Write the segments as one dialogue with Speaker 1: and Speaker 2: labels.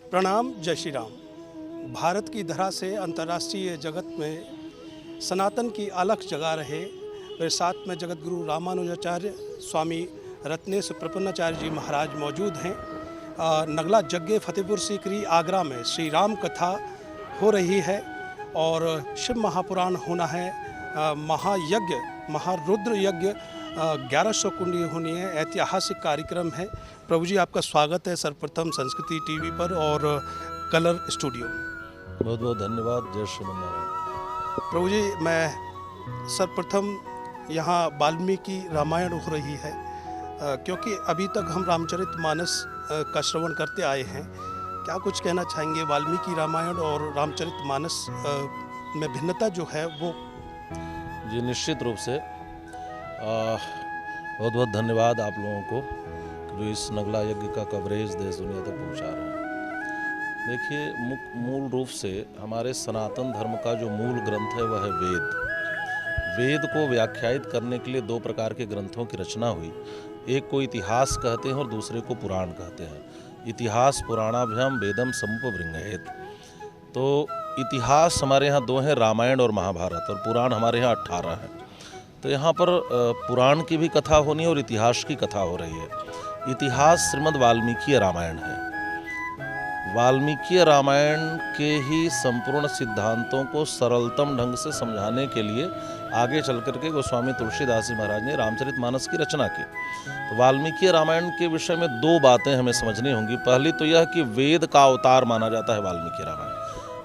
Speaker 1: प्रणाम, जय श्री राम। भारत की धरा से अंतर्राष्ट्रीय जगत में सनातन की अलख जगा रहे मेरे साथ में जगत गुरु रामानुजाचार्य स्वामी रत्नेश प्रपन्नाचार्य जी महाराज मौजूद हैं। नगला जग्गे फतेहपुर सीकरी आगरा में श्री राम कथा हो रही है और शिव महापुराण होना है। महायज्ञ महारुद्र यज्ञ 1100 कुंडी होनी है। ऐतिहासिक कार्यक्रम है। प्रभु जी, आपका स्वागत है सर्वप्रथम संस्कृति टीवी पर और कलर स्टूडियो।
Speaker 2: बहुत बहुत धन्यवाद। जय श्रीमन्नारायण।
Speaker 1: प्रभु जी, मैं सर्वप्रथम यहाँ वाल्मीकि रामायण हो रही है, क्योंकि अभी तक हम रामचरितमानस का श्रवण करते आए हैं। क्या कुछ कहना चाहेंगे वाल्मीकि रामायण और रामचरितमानस में भिन्नता जो है वो?
Speaker 2: जी, निश्चित रूप से बहुत बहुत धन्यवाद आप लोगों को जो इस नगला यज्ञ का कवरेज देश दुनिया तक पहुंचा रहे हैं। देखिए, मूल रूप से हमारे सनातन धर्म का जो मूल ग्रंथ है वह है वेद। वेद को व्याख्यायित करने के लिए दो प्रकार के ग्रंथों की रचना हुई। एक को इतिहास कहते हैं और दूसरे को पुराण कहते हैं। इतिहास पुराणाभ्याम वेदम समुपबृंहयेत। तो इतिहास हमारे यहाँ दो हैं, रामायण और महाभारत, और पुराण हमारे यहाँ 18 हैं। तो यहाँ पर पुराण की भी कथा होनी है और इतिहास की कथा हो रही है। इतिहास श्रीमद् वाल्मीकि रामायण है। वाल्मीकि रामायण के ही संपूर्ण सिद्धांतों को सरलतम ढंग से समझाने के लिए आगे चल करके गोस्वामी तुलसीदास जी महाराज ने रामचरितमानस की रचना की। तो वाल्मीकि रामायण के विषय में दो बातें हमें समझनी होंगी। पहली तो यह कि वेद का अवतार माना जाता है वाल्मीकि रामायण।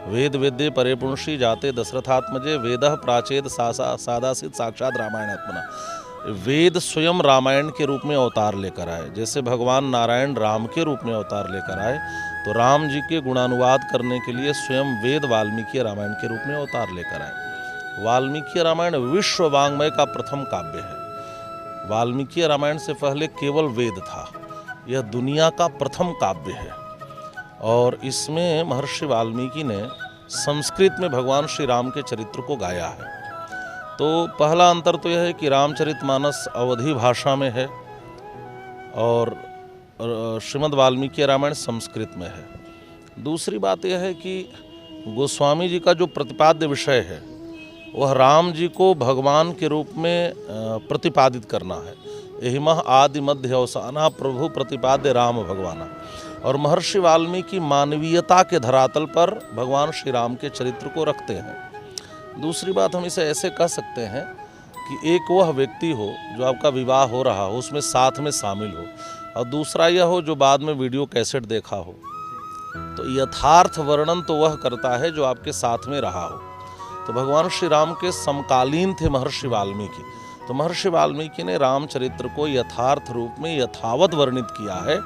Speaker 2: वेद वेद्ये परे पुंषि जाते दशरथात्मजे वेदः प्राचेद सादासित साक्षात रामायणात्मना। वेद स्वयं रामायण के रूप में अवतार लेकर आए। जैसे भगवान नारायण राम के रूप में अवतार लेकर आए, तो राम जी के गुणानुवाद करने के लिए स्वयं वेद वाल्मीकि रामायण के रूप में अवतार लेकर आए। वाल्मीकि रामायण विश्व वाङ्मय का प्रथम काव्य है। वाल्मीकि रामायण से पहले केवल वेद था। यह दुनिया का प्रथम काव्य है और इसमें महर्षि वाल्मीकि ने संस्कृत में भगवान श्री राम के चरित्र को गाया है। तो पहला अंतर तो यह है कि रामचरितमानस अवधी भाषा में है और श्रीमद् वाल्मीकि रामायण संस्कृत में है। दूसरी बात यह है कि गोस्वामी जी का जो प्रतिपाद्य विषय है वह राम जी को भगवान के रूप में प्रतिपादित करना है। एहिमः आदि मध्य अवसाना प्रभु प्रतिपाद्य राम भगवाना। और महर्षि वाल्मीकि मानवीयता के धरातल पर भगवान श्री राम के चरित्र को रखते हैं। दूसरी बात हम इसे ऐसे कह सकते हैं कि एक वह व्यक्ति हो जो आपका विवाह हो रहा हो, उसमें साथ में शामिल हो, और दूसरा यह हो जो बाद में वीडियो कैसेट देखा हो। तो यथार्थ वर्णन तो वह करता है जो आपके साथ में रहा हो। तो भगवान श्री राम के समकालीन थे महर्षि वाल्मीकि। तो महर्षि वाल्मीकि ने रामचरित्र को यथार्थ रूप में यथावत वर्णित किया है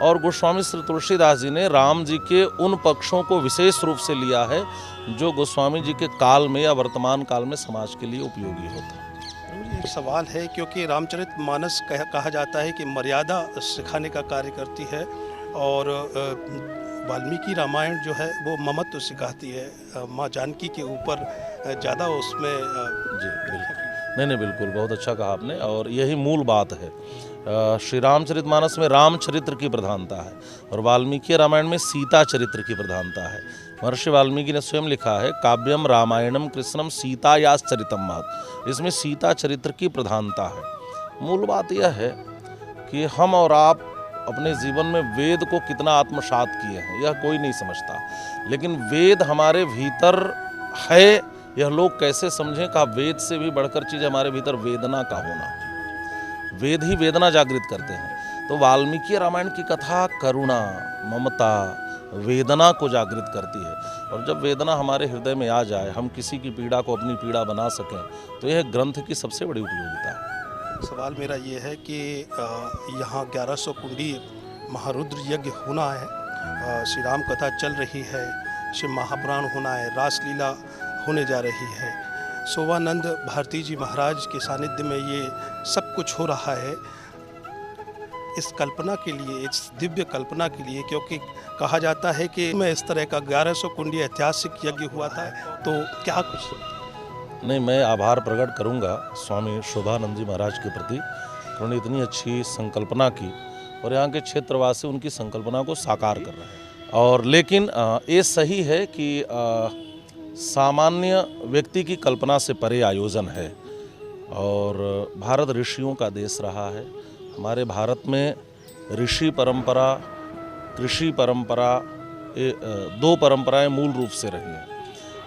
Speaker 2: और गोस्वामी श्री तुलसीदास जी ने राम जी के उन पक्षों को विशेष रूप से लिया है जो गोस्वामी जी के काल में या वर्तमान काल में समाज के लिए उपयोगी होता।
Speaker 1: एक सवाल है, क्योंकि रामचरितमानस कहा जाता है कि मर्यादा सिखाने का कार्य करती है और वाल्मीकि रामायण जो है वो ममत्व सिखाती है। माँ जानकी के ऊपर ज़्यादा उसमें
Speaker 2: जी बिल्कुल, नहीं बिल्कुल, बहुत अच्छा कहा आपने और यही मूल बात है। श्री रामचरितमानस में रामचरित्र की प्रधानता है और वाल्मीकि रामायण में सीता चरित्र की प्रधानता है। महर्षि वाल्मीकि ने स्वयं लिखा है, काव्यम रामायणम कृष्णम सीतायाश्चरितम महत्। इसमें सीता चरित्र की प्रधानता है। मूल बात यह है कि हम और आप अपने जीवन में वेद को कितना आत्मसात किए हैं यह कोई नहीं समझता, लेकिन वेद हमारे भीतर है यह लोग कैसे समझें का वेद से भी बढ़कर चीज़ हमारे भीतर वेदना का होना। वेद ही वेदना जागृत करते हैं। तो वाल्मीकि रामायण की कथा करुणा, ममता, वेदना को जागृत करती है और जब वेदना हमारे हृदय में आ जाए, हम किसी की पीड़ा को अपनी पीड़ा बना सकें, तो यह ग्रंथ की सबसे बड़ी उपयोगिता है।
Speaker 1: सवाल मेरा ये है कि यहाँ 1100 कुंडी महारुद्र यज्ञ होना है, श्री राम कथा चल रही है, शिव महापुराण होना है, रासलीला होने जा रही है, शोभानंद भारती जी महाराज के सानिध्य में ये सब कुछ हो रहा है। इस कल्पना के लिए, इस दिव्य कल्पना के लिए, क्योंकि कहा जाता है कि मैं इस तरह का 1100 कुंडी ऐतिहासिक यज्ञ हुआ था, तो क्या कुछ?
Speaker 2: नहीं, मैं आभार प्रकट करूंगा स्वामी शोभानंद जी महाराज के प्रति। उन्होंने इतनी अच्छी संकल्पना की और यहाँ के क्षेत्रवासी उनकी संकल्पना को साकार कर रहे हैं। और लेकिन ये सही है कि सामान्य व्यक्ति की कल्पना से परे आयोजन है और भारत ऋषियों का देश रहा है। हमारे भारत में ऋषि परंपरा, कृषि परंपरा, ये दो परंपराएं मूल रूप से रही हैं।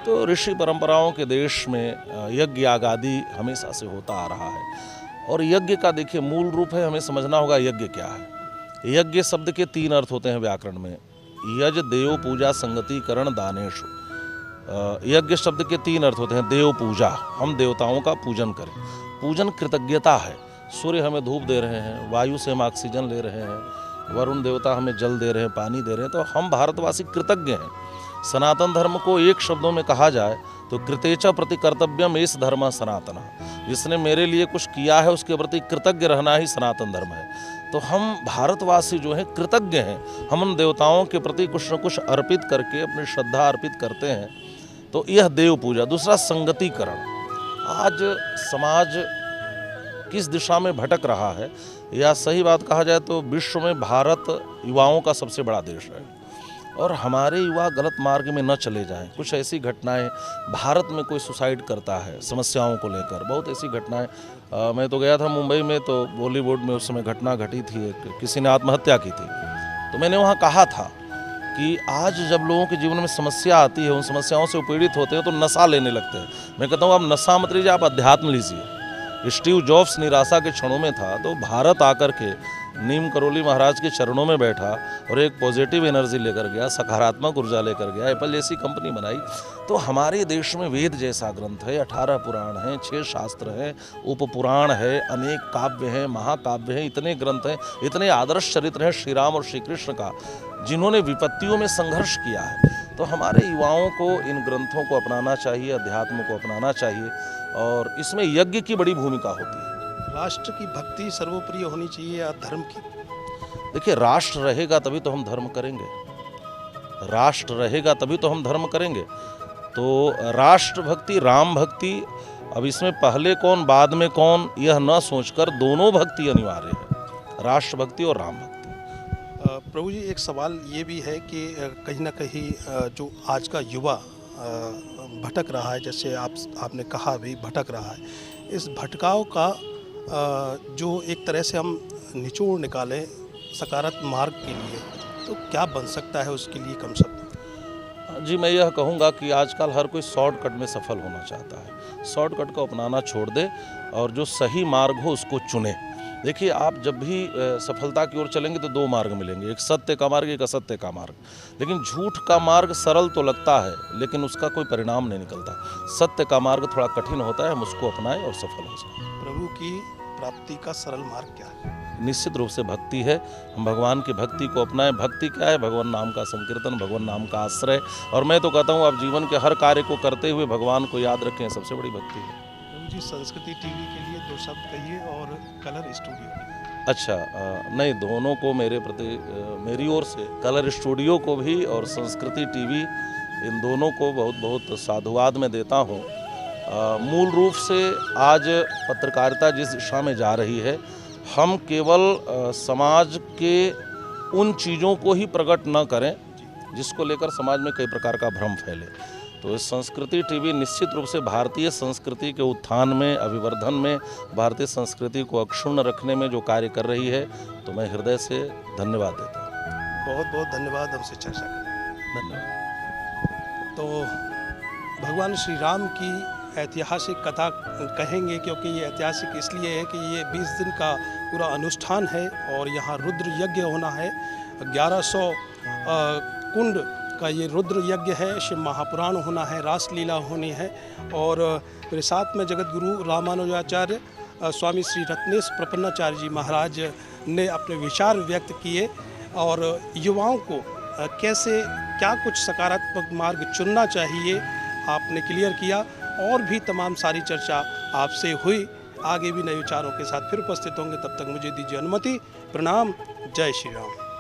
Speaker 2: तो ऋषि परंपराओं के देश में यज्ञ यागादि हमेशा से होता आ रहा है और यज्ञ का देखिए मूल रूप है, हमें समझना होगा यज्ञ क्या है। यज्ञ शब्द के 3 अर्थ होते हैं व्याकरण में, यज देव पूजा संगति करण दानेशु। यज्ञ शब्द के 3 अर्थ होते हैं। देव पूजा, हम देवताओं का पूजन करें, पूजन कृतज्ञता है। सूर्य हमें धूप दे रहे हैं, वायु से हम ऑक्सीजन ले रहे हैं, वरुण देवता हमें जल दे रहे हैं, पानी दे रहे हैं, तो हम भारतवासी कृतज्ञ हैं। सनातन धर्म को एक शब्दों में कहा जाए तो कृतेच प्रति कर्तव्यम एष धर्म सनातन। जिसने मेरे लिए कुछ किया है उसके प्रति कृतज्ञ रहना ही सनातन धर्म है। तो हम भारतवासी जो हैं कृतज्ञ हैं, हम उन देवताओं के प्रति कुछ न कुछ अर्पित करके अपनी श्रद्धा अर्पित करते हैं। तो यह देव पूजा। दूसरा संगतिकरण। आज समाज किस दिशा में भटक रहा है, या सही बात कहा जाए तो विश्व में भारत युवाओं का सबसे बड़ा देश है और हमारे युवा गलत मार्ग में न चले जाएं। कुछ ऐसी घटनाएं, भारत में कोई सुसाइड करता है समस्याओं को लेकर, बहुत ऐसी घटनाएं। मैं तो गया था मुंबई में, तो बॉलीवुड में उस समय घटना घटी थी, किसी ने आत्महत्या की थी। तो मैंने वहाँ कहा था कि आज जब लोगों के जीवन में समस्या आती है, उन समस्याओं से पीड़ित होते हैं तो नशा लेने लगते हैं। मैं कहता हूँ आप नशा मत लीजिए, आप अध्यात्म लीजिए। स्टीव जॉब्स निराशा के क्षणों में था तो भारत आकर के नीम करोली महाराज के चरणों में बैठा और एक पॉजिटिव एनर्जी लेकर गया, सकारात्मक ऊर्जा लेकर गया, एप्पल जैसी कंपनी बनाई। तो हमारे देश में वेद जैसा ग्रंथ है, 18 पुराण हैं, 6 शास्त्र हैं, उपपुराण है, अनेक काव्य हैं, महाकाव्य हैं, इतने ग्रंथ हैं, इतने आदर्श चरित्र हैं श्री राम और श्री कृष्ण का, जिन्होंने विपत्तियों में संघर्ष किया है। तो हमारे युवाओं को इन ग्रंथों को अपनाना चाहिए, अध्यात्म को अपनाना चाहिए और इसमें यज्ञ की बड़ी भूमिका होती है।
Speaker 1: राष्ट्र की भक्ति सर्वोपरि होनी चाहिए या धर्म की?
Speaker 2: देखिए, राष्ट्र रहेगा तभी तो हम धर्म करेंगे, राष्ट्र रहेगा तभी तो हम धर्म करेंगे। तो राष्ट्र भक्ति, राम भक्ति, अब इसमें पहले कौन बाद में कौन, यह न सोचकर दोनों भक्ति अनिवार्य है, राष्ट्र भक्ति और राम भक्ति।
Speaker 1: प्रभु जी, एक सवाल ये भी है कि कहीं ना कहीं जो आज का युवा भटक रहा है, जैसे आपने कहा भी भटक रहा है, इस भटकाव का जो एक तरह से हम निचोड़ निकालें सकारात्मक मार्ग के लिए, तो क्या बन सकता है उसके लिए कम शब्द?
Speaker 2: जी, मैं यह कहूँगा कि आजकल हर कोई शॉर्टकट में सफल होना चाहता है। शॉर्टकट को अपनाना छोड़ दे और जो सही मार्ग हो उसको चुने। देखिए, आप जब भी सफलता की ओर चलेंगे तो 2 मार्ग मिलेंगे, एक सत्य का मार्ग, एक असत्य का मार्ग। लेकिन झूठ का मार्ग सरल तो लगता है लेकिन उसका कोई परिणाम नहीं निकलता। सत्य का मार्ग थोड़ा कठिन होता है, हम उसको अपनाएं और सफल हो जाएं।
Speaker 1: प्रभु की प्राप्ति का सरल मार्ग क्या है?
Speaker 2: निश्चित रूप से भक्ति है। हम भगवान की भक्ति को अपनाएं। भक्ति क्या है? भगवान नाम का संकीर्तन, भगवान नाम का आश्रय। और मैं तो कहता हूँ आप जीवन के हर कार्य को करते हुए भगवान को याद रखें, सबसे बड़ी भक्ति है।
Speaker 1: प्रभु जी, संस्कृति टीवी के लिए 2 शब्द कहिए और कलर स्टूडियो के लिए।
Speaker 2: अच्छा, नहीं, दोनों को मेरे प्रति मेरी ओर से, कलर स्टूडियो को भी और संस्कृति टीवी, इन दोनों को बहुत बहुत साधुवाद में देता हूँ। मूल रूप से आज पत्रकारिता जिस दिशा में जा रही है, हम केवल समाज के उन चीज़ों को ही प्रकट न करें जिसको लेकर समाज में कई प्रकार का भ्रम फैले। तो इस संस्कृति टीवी निश्चित रूप से भारतीय संस्कृति के उत्थान में, अभिवर्धन में, भारतीय संस्कृति को अक्षुण्ण रखने में जो कार्य कर रही है, तो मैं हृदय से धन्यवाद देता हूँ।
Speaker 1: बहुत बहुत धन्यवाद हमसे चर्चा करने।
Speaker 2: धन्यवाद।
Speaker 1: तो भगवान श्री राम की ऐतिहासिक कथा कहेंगे, क्योंकि ये ऐतिहासिक इसलिए है कि ये 20 दिन का पूरा अनुष्ठान है और यहाँ रुद्र यज्ञ होना है। 1100 कुंड का ये रुद्र यज्ञ है, शिव महापुराण होना है, रासलीला होनी है। और मेरे साथ में जगत गुरु रामानुजाचार्य स्वामी श्री रत्नेश प्रपन्नाचार्य जी महाराज ने अपने विचार व्यक्त किए और युवाओं को कैसे क्या कुछ सकारात्मक मार्ग चुनना चाहिए आपने क्लियर किया। और भी तमाम सारी चर्चा आपसे हुई। आगे भी नए विचारों के साथ फिर उपस्थित होंगे, तब तक मुझे दीजिए अनुमति। प्रणाम। जय श्री राम।